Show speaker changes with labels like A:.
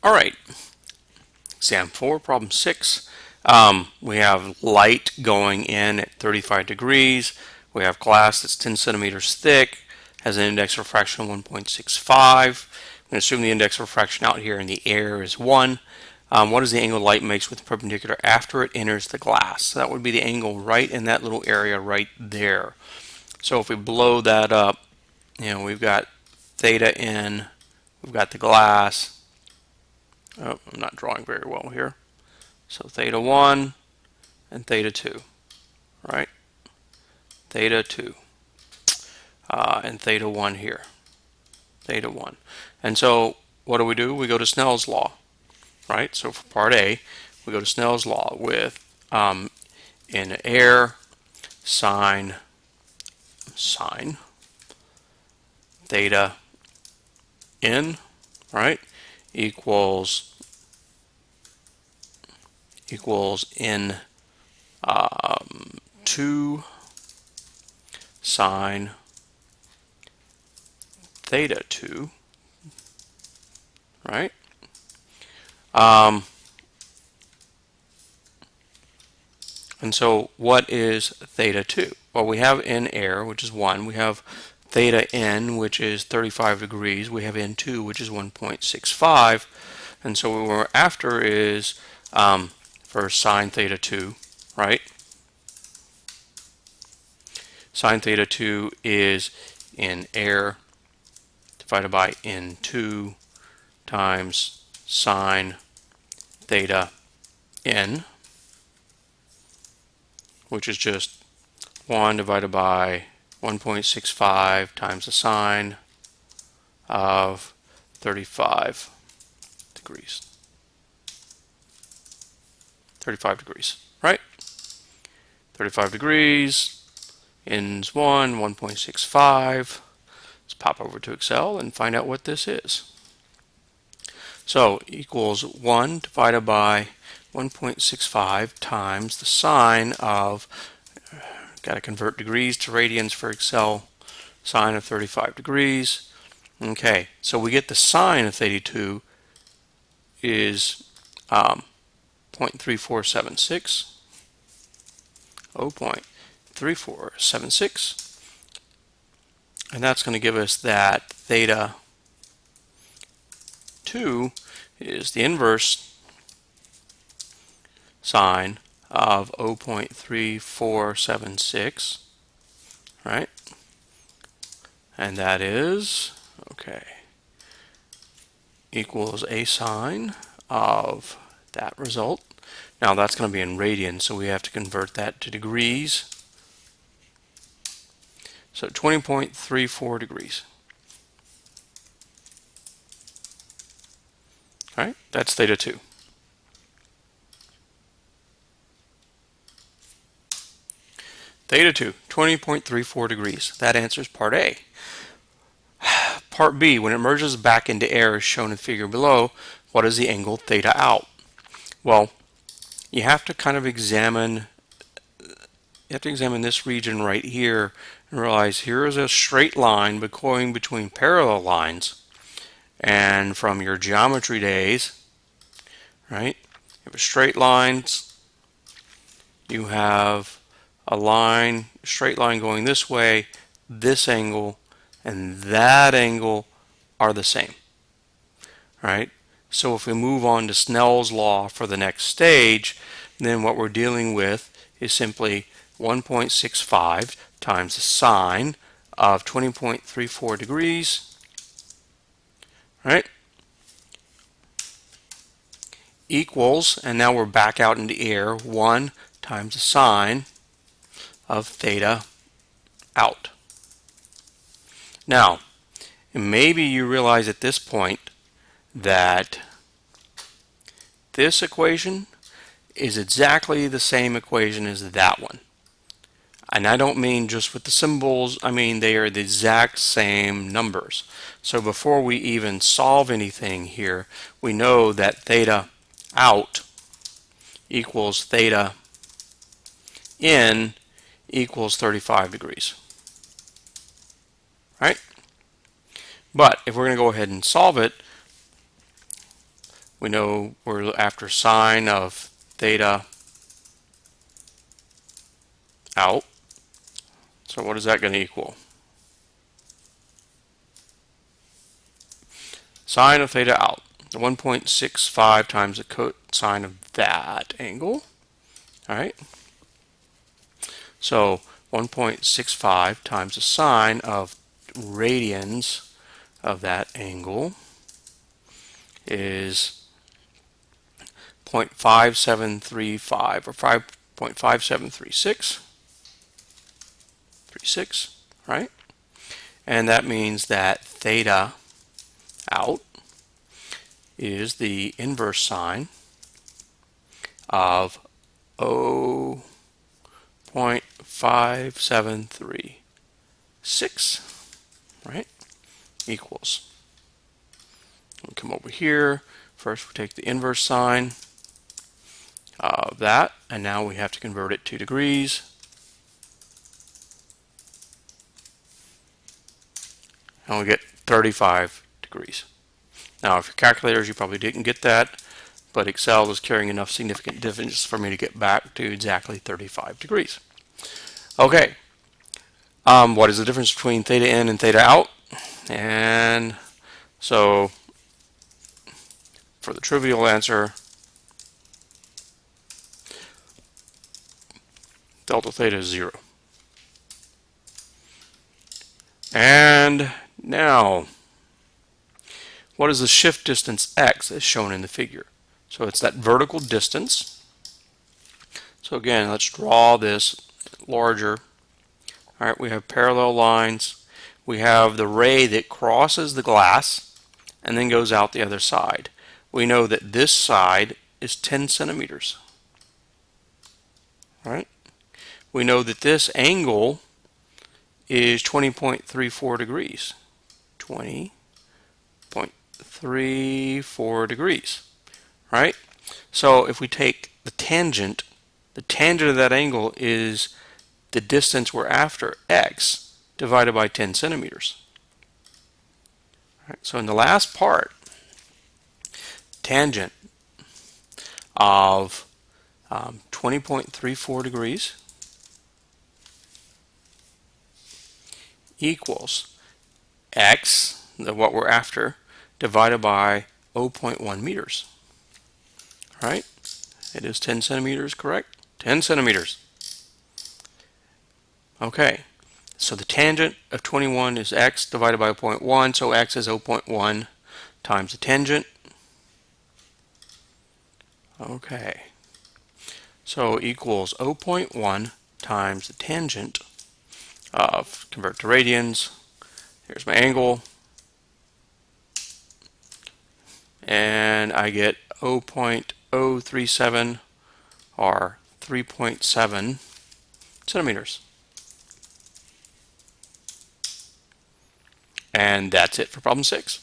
A: All right, exam 4, problem 6. We have light going in at 35 degrees. We have glass that's 10 centimeters thick, has an index refraction of 1.65. I'm going to assume the index refraction out here in the air is 1. What is the angle light makes with the perpendicular after it enters the glass? So that would be the angle right in that little area right there. So if we blow that up, we've got theta in, we've got the glass. Oh, I'm not drawing very well here. So theta 1 and theta 2, right? Theta 2 and theta 1 here. Theta 1. And so what do? We go to Snell's law, right? So for part A, we go to Snell's law with in air, sine theta in, right, equals in 2 sine theta 2, right? And so what is theta 2? Well, we have in air, which is 1. We have theta in, which is 35 degrees. We have in 2, which is 1.65. And so what we're after is for sine theta 2, right? Sine theta 2 is in air divided by in 2 times sine theta in, which is just 1 divided by 1.65 times the sine of 35 degrees. 35 degrees, right? 35 degrees, in's 1.65. Let's pop over to Excel and find out what this is. So equals 1 divided by 1.65 times the sine of, got to convert degrees to radians for Excel, sine of 35 degrees. Okay, so we get the sine of theta 2 is 0.3476. 0.3476, and that's going to give us that theta 2 is the inverse sine of 0.3476, right? And that is, okay, equals a sine of that result. Now that's going to be in radians, so we have to convert that to degrees. So 20.34 degrees. All right, that's theta 2. Theta 2, 20.34 degrees. That answers part A. Part B, when it merges back into air as shown in the figure below, what is the angle theta out? Well, you have to kind of examine this region right here and realize here is a straight line going between parallel lines. And from your geometry days, right, you have straight lines, you have a line, straight line going this way, this angle, and that angle are the same, right? So if we move on to Snell's law for the next stage, then what we're dealing with is simply 1.65 times the sine of 20.34 degrees, right, equals, and now we're back out in the air, 1 times the sine of theta out. Now, maybe you realize at this point that this equation is exactly the same equation as that one. And I don't mean just with the symbols, I mean they are the exact same numbers. So before we even solve anything here, we know that theta out equals theta in equals 35 degrees. Right? But if we're going to go ahead and solve it, We know we're after sine of theta out. So what is that going to equal? Sine of theta out. 1.65 times the cosine of that angle. All right. So 1.65 times the sine of radians of that angle is 0.5735 or 5.5736. Right? And that means that theta out is the inverse sine of 0.5736, right? Equals. We come over here. First, we take the inverse sine of that, and now we have to convert it to degrees. And we get 35 degrees. Now, if your calculators, you probably didn't get that, but Excel is carrying enough significant difference for me to get back to exactly 35 degrees. Okay, what is the difference between theta in and theta out? And so, for the trivial answer, delta theta is 0. And now, what is the shift distance x as shown in the figure? So it's that vertical distance. So again, let's draw this larger. All right, we have parallel lines. We have the ray that crosses the glass and then goes out the other side. We know that this side is 10 centimeters. All right? We know that this angle is 20.34 degrees. 20.34 degrees. Right? So if we take the tangent of that angle is the distance we're after, x, divided by 10 centimeters. Right, so in the last part, tangent of 20.34 degrees equals x, what we're after, divided by 0.1 meters. Right? It is 10 centimeters, correct? 10 centimeters. Okay, so the tangent of 21 is x divided by 0.1, so x is 0.1 times the tangent. Okay, so equals 0.1 times the tangent of, convert to radians, here's my angle, and I get 0.037 or 3.7 centimeters. And that's it for problem 6.